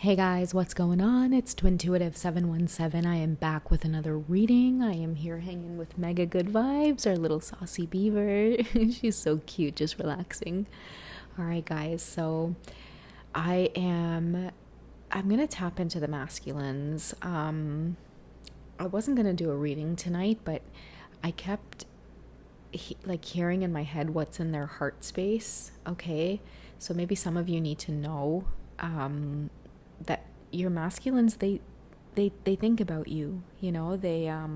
Hey guys, what's going on? It's Twintuitive717. I am back with another reading. I am here hanging with Mega Good Vibes, our little saucy beaver. She's so cute, just relaxing. All right, guys, so I'm gonna tap into the masculines. I wasn't gonna do a reading tonight, but I kept hearing in my head what's in their heart space. Okay, so maybe some of you need to know that your masculines, they think about you. You know, they are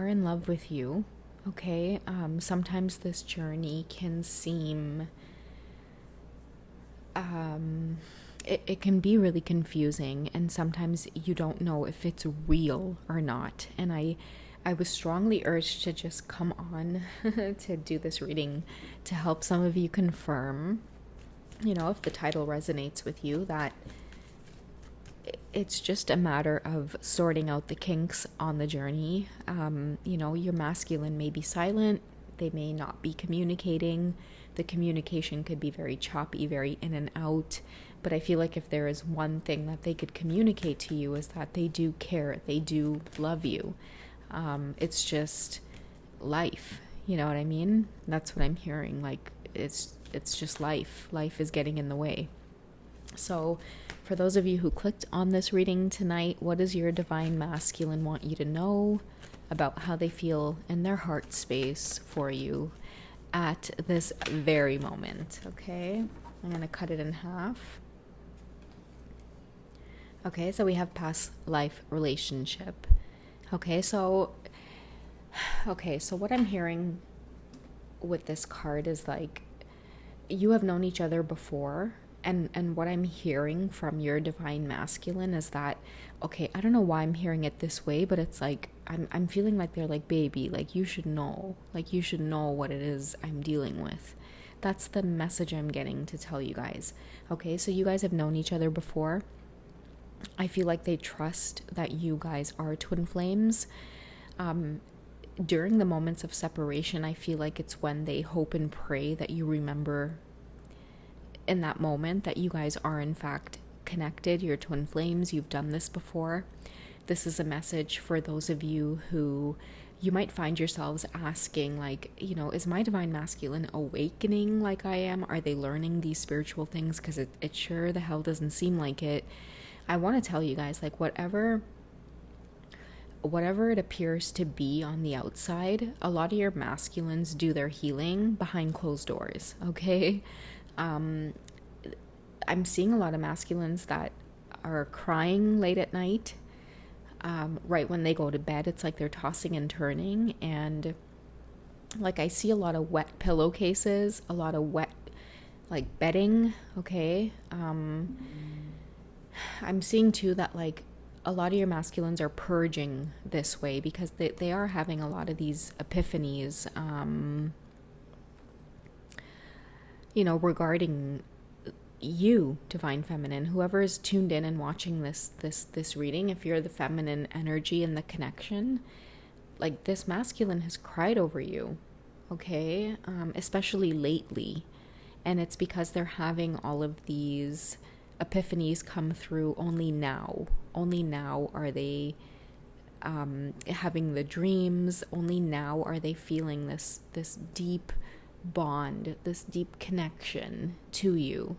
in love with you. Okay, sometimes this journey can seem it can be really confusing, and sometimes you don't know if it's real or not. And I was strongly urged to just come on to do this reading to help some of you confirm, you know, if the title resonates with you, that it's just a matter of sorting out the kinks on the journey. You know, your masculine may be silent, they may not be communicating. The communication could be very choppy, very in and out. But I feel like if there is one thing that they could communicate to you is that they do care, they do love you. It's just life, you know what I mean? That's what I'm hearing. Like, it's just life. Life is getting in the way. So for those of you who clicked on this reading tonight, what does your divine masculine want you to know about how they feel in their heart space for you at this very moment? Okay, I'm going to cut it in half. Okay, so we have past life relationship. Okay, so what I'm hearing with this card is like, you have known each other before, and what I'm hearing from your divine masculine is that, okay, I don't know why I'm hearing it this way, but it's like I'm feeling like they're like, baby, like you should know what it is I'm dealing with. That's the message I'm getting to tell you guys. Okay, so you guys have known each other before. I feel like they trust that you guys are twin flames. During the moments of separation, I feel like it's when they hope and pray that you remember in that moment that you guys are in fact connected. You're twin flames. You've done this before. This is a message for those of you who you might find yourselves asking, like, you know, is my divine masculine awakening like I am? Are they learning these spiritual things? Because it sure the hell doesn't seem like it. I want to tell you guys, like, whatever it appears to be on the outside, a lot of your masculines do their healing behind closed doors. Okay, I'm seeing a lot of masculines that are crying late at night, right when they go to bed. It's like they're tossing and turning, and like I see a lot of wet pillowcases, a lot of wet like bedding. Okay, I'm seeing too that like a lot of your masculines are purging this way because they are having a lot of these epiphanies, you know, regarding you, divine feminine, whoever is tuned in and watching this reading. If you're the feminine energy and the connection, like this masculine has cried over you, okay, especially lately, and it's because they're having all of these epiphanies come through. Only now are they having the dreams. Only now are they feeling this deep bond, this deep connection to you.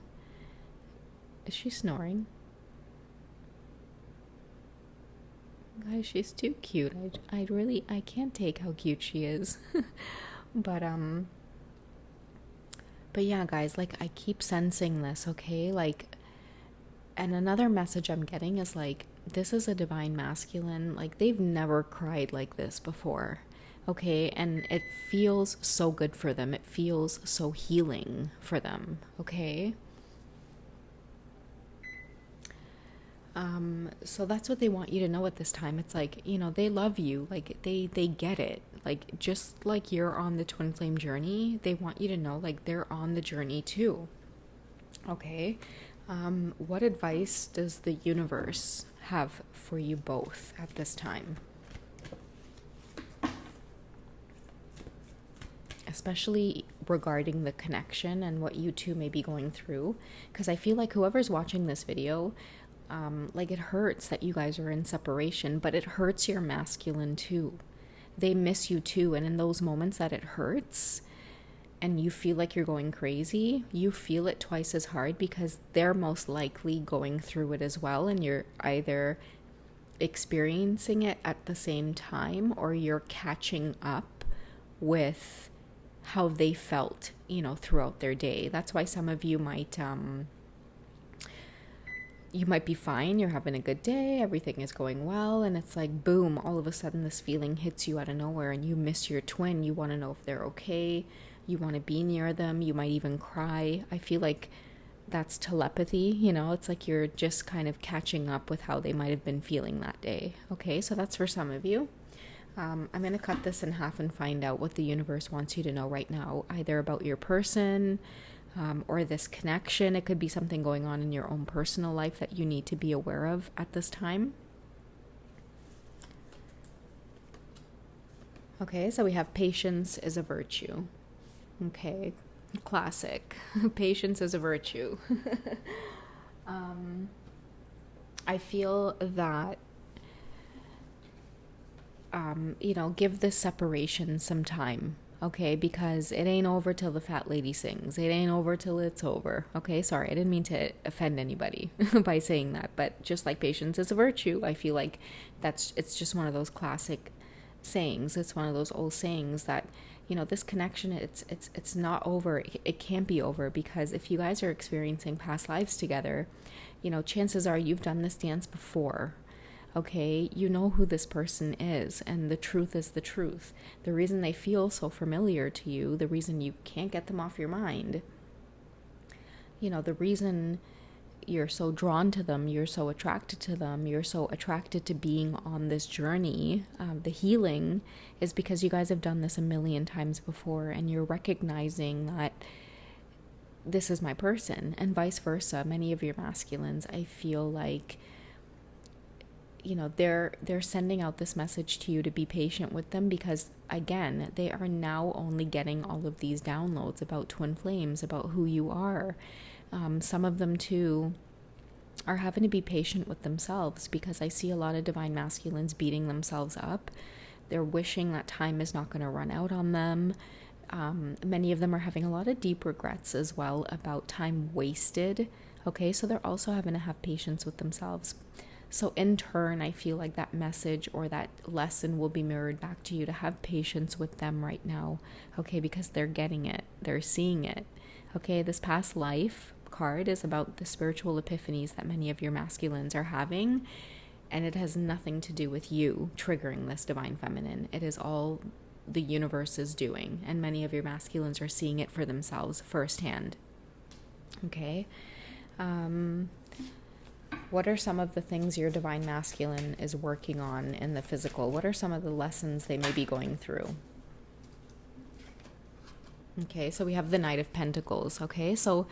Is she snoring? Guys, she's too cute. I can't take how cute she is. but yeah, guys, like I keep sensing this, okay? Like, and another message I'm getting is like, this is a divine masculine. Like, they've never cried like this before. Okay, and it feels so good for them. It feels so healing for them. Okay. So that's what they want you to know at this time. It's like, you know, they love you. Like they get it. Like, just like you're on the twin flame journey, they want you to know like they're on the journey too. Okay. What advice does the universe have for you both at this time? especially regarding the connection and what you two may be going through. Because I feel like whoever's watching this video, like, it hurts that you guys are in separation, but it hurts your masculine too. They miss you too. And in those moments that it hurts and you feel like you're going crazy, you feel it twice as hard because they're most likely going through it as well. And you're either experiencing it at the same time or you're catching up with how they felt, throughout their day. That's why some of you might be fine, you're having a good day, everything is going well, and it's like, boom, all of a sudden this feeling hits you out of nowhere and you miss your twin. You want to know if they're okay. You want to be near them. You might even cry. I feel like that's telepathy, it's like you're just kind of catching up with how they might have been feeling that day. Okay, so that's for some of you. I'm going to cut this in half and find out what the universe wants you to know right now, either about your person, or this connection. It could be something going on in your own personal life that you need to be aware of at this time. Okay, so we have patience is a virtue. Okay, classic. Patience is a virtue. I feel that, give this separation some time. Okay, because it ain't over till the fat lady sings. It ain't over till it's over. Okay, sorry, I didn't mean to offend anybody by saying that, but just like patience is a virtue, I feel like it's just one of those classic sayings. It's one of those old sayings that, this connection, it's not over. It can't be over, because if you guys are experiencing past lives together, chances are you've done this dance before. Okay, you know who this person is, and the truth is the truth. The reason they feel so familiar to you, the reason you can't get them off your mind, the reason you're so drawn to them, you're so attracted to them, you're so attracted to being on this journey, the healing, is because you guys have done this a million times before, and you're recognizing that this is my person, and vice versa. Many of your masculines, I feel like, they're sending out this message to you to be patient with them, because again, they are now only getting all of these downloads about twin flames, about who you are. Some of them too are having to be patient with themselves, because I see a lot of divine masculines beating themselves up. They're wishing that time is not going to run out on them. Many of them are having a lot of deep regrets as well about time wasted. Okay, so they're also having to have patience with themselves. So in turn, I feel like that message or that lesson will be mirrored back to you to have patience with them right now. Okay, because they're getting it. They're seeing it. Okay, this past life card is about the spiritual epiphanies that many of your masculines are having. And it has nothing to do with you triggering this divine feminine. It is all the universe is doing. And many of your masculines are seeing it for themselves firsthand. Okay. What are some of the things your divine masculine is working on in the physical? What are some of the lessons they may be going through? Okay, so we have the Knight of Pentacles. Okay, so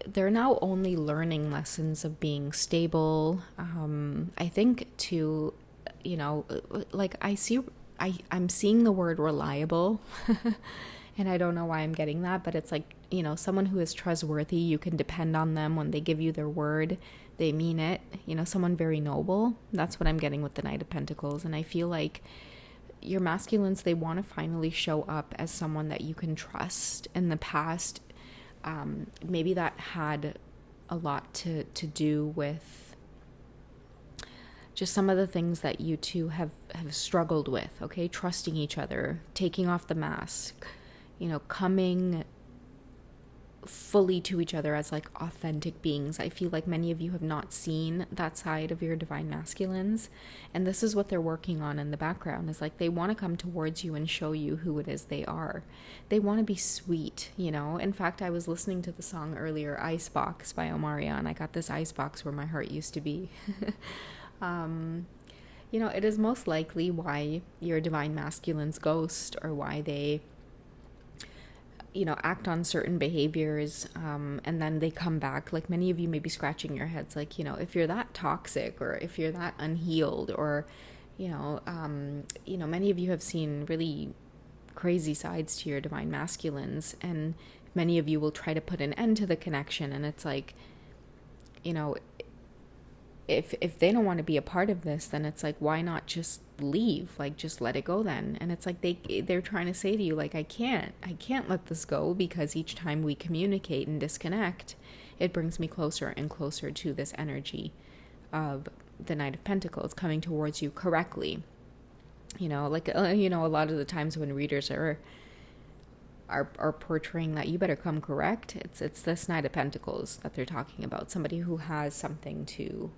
they're now only learning lessons of being stable. I think to, like I'm seeing the word reliable. And I don't know why I'm getting that, but it's like, someone who is trustworthy, you can depend on them. When they give you their word, they mean it. Someone very noble. That's what I'm getting with the Knight of Pentacles. And I feel like your masculines, they want to finally show up as someone that you can trust. In the past, maybe that had a lot to do with just some of the things that you two have struggled with. Okay, trusting each other, taking off the mask, coming fully to each other as like authentic beings. I feel like many of you have not seen that side of your divine masculines, and this is what they're working on in the background, is like they want to come towards you and show you who it is they are. They want to be sweet. In fact, I was listening to the song earlier, Icebox by Omaria, and I got this icebox where my heart used to be. It is most likely why your divine masculine's ghost, or why they act on certain behaviors, and then they come back. Like, many of you may be scratching your heads, like, if you're that toxic, or if you're that unhealed, or, many of you have seen really crazy sides to your divine masculines, and many of you will try to put an end to the connection. And it's like, you know, if they don't want to be a part of this, then it's like, why not just leave? Like, just let it go then. And it's like they're trying to say to you, like, I can't let this go, because each time we communicate and disconnect, it brings me closer and closer to this energy of the Knight of Pentacles coming towards you correctly. You know, like, you know, a lot of the times when readers are portraying that you better come correct, it's this Knight of Pentacles that they're talking about, somebody who has something to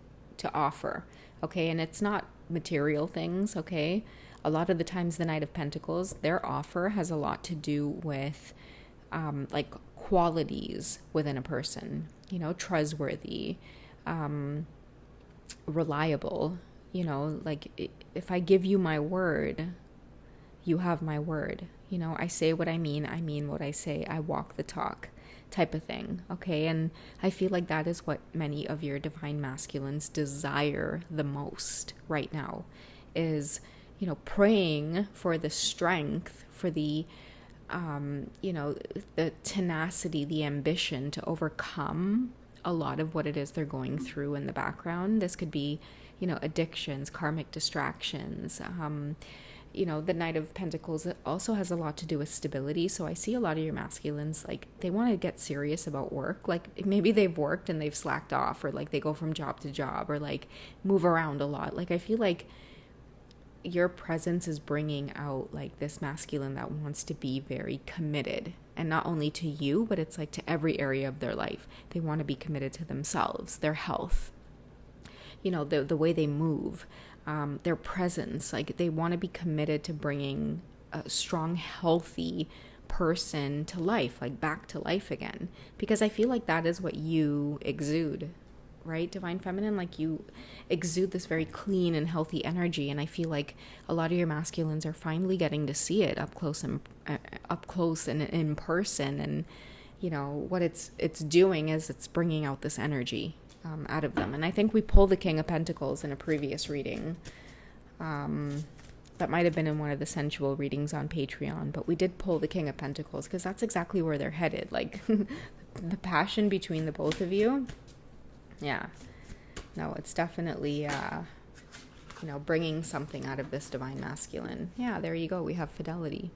offer, okay? And it's not material things, okay? A lot of the times the Knight of Pentacles, their offer has a lot to do with like qualities within a person, you know, trustworthy, reliable, you know, like, if I give you my word, you have my word. You know, I say what I mean what I say, I walk the talk, type of thing, okay? And I feel like that is what many of your divine masculines desire the most right now, is, you know, praying for the strength, for the, you know, the tenacity, the ambition to overcome a lot of what it is they're going through in the background. This could be, you know, addictions, karmic distractions, you know, the Knight of Pentacles also has a lot to do with stability. So I see a lot of your masculines, like, they want to get serious about work. Like, maybe they've worked and they've slacked off, or like they go from job to job, or like move around a lot. Like, I feel like your presence is bringing out like this masculine that wants to be very committed, and not only to you, but it's like to every area of their life. They want to be committed to themselves, their health, you know, the way they move, their presence. Like, they want to be committed to bringing a strong, healthy person to life, like back to life again, because I feel like that is what you exude, right, Divine Feminine? Like, you exude this very clean and healthy energy, and I feel like a lot of your masculines are finally getting to see it up close and in person. And you know what it's doing is it's bringing out this energy out of them. And I think we pulled the King of Pentacles in a previous reading. That might have been in one of the sensual readings on Patreon, but we did pull the King of Pentacles because that's exactly where they're headed. Like, the passion between the both of you. Yeah. No, it's definitely, you know, bringing something out of this divine masculine. Yeah, there you go. We have fidelity.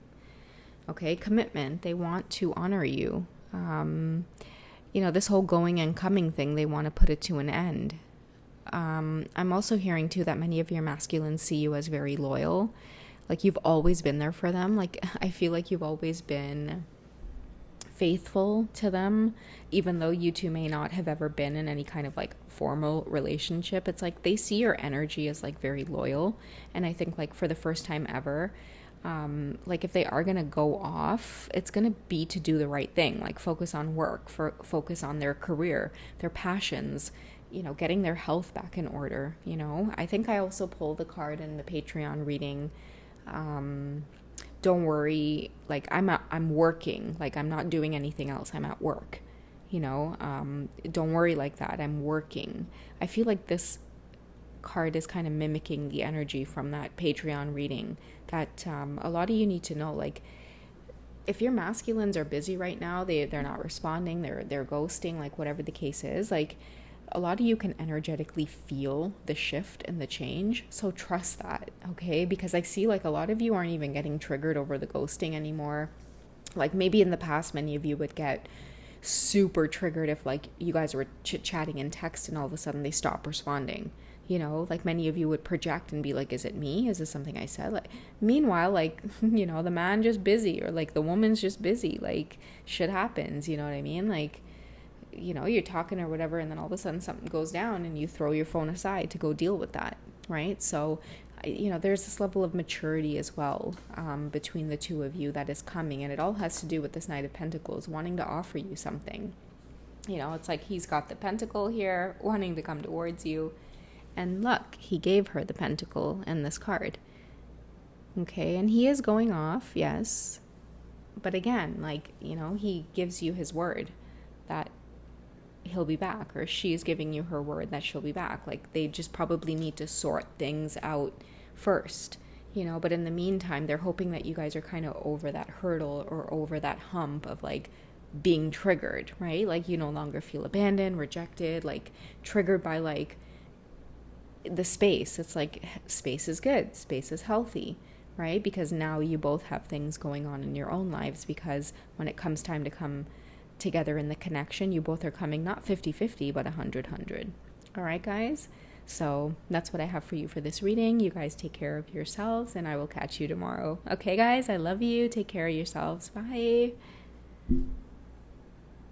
Okay, commitment. They want to honor you. You know, this whole going and coming thing, they want to put it to an end. I'm also hearing too that many of your masculines see you as very loyal. Like, you've always been there for them. Like, I feel like you've always been faithful to them, even though you two may not have ever been in any kind of like formal relationship. It's like they see your energy as like very loyal. And I think like for the first time ever, like if they are going to go off, it's going to be to do the right thing, like focus on work, focus on their career, their passions, you know, getting their health back in order. You know, I think I also pulled the card in the Patreon reading. Don't worry, like I'm working, like I'm not doing anything else. I'm at work, you know, don't worry like that. I'm working. I feel like this card is kind of mimicking the energy from that Patreon reading that a lot of you need to know. Like, if your masculines are busy right now, they're not responding, they're ghosting, like whatever the case is, like a lot of you can energetically feel the shift and the change. So trust that, okay? Because I see like a lot of you aren't even getting triggered over the ghosting anymore. Like maybe in the past, many of you would get super triggered if like you guys were chit-chatting in text and all of a sudden they stop responding. You know, like many of you would project and be like, is it me? Is this something I said? Like, meanwhile, like, you know, the man just busy, or like the woman's just busy. Like, shit happens, you know what I mean? Like, you know, you're talking or whatever, and then all of a sudden something goes down and you throw your phone aside to go deal with that, right? So, you know, there's this level of maturity as well between the two of you that is coming, and it all has to do with this Knight of Pentacles wanting to offer you something. You know, it's like he's got the pentacle here wanting to come towards you, and look, he gave her the pentacle and this card. Okay, and he is going off, yes, but again, like, you know, he gives you his word that he'll be back, or she's giving you her word that she'll be back. Like, they just probably need to sort things out first. you know, but in the meantime, they're hoping that you guys are kind of over that hurdle or over that hump of like being triggered, right? Like you no longer feel abandoned, rejected, like triggered by like the space. It's like space is good, space is healthy, right? Because now you both have things going on in your own lives, because when it comes time to come together in the connection, you both are coming not 50-50 but 100-100. All right, guys, so that's what I have for you for this reading. You guys take care of yourselves, and I will catch you tomorrow. Okay, guys, I love you. Take care of yourselves. Bye.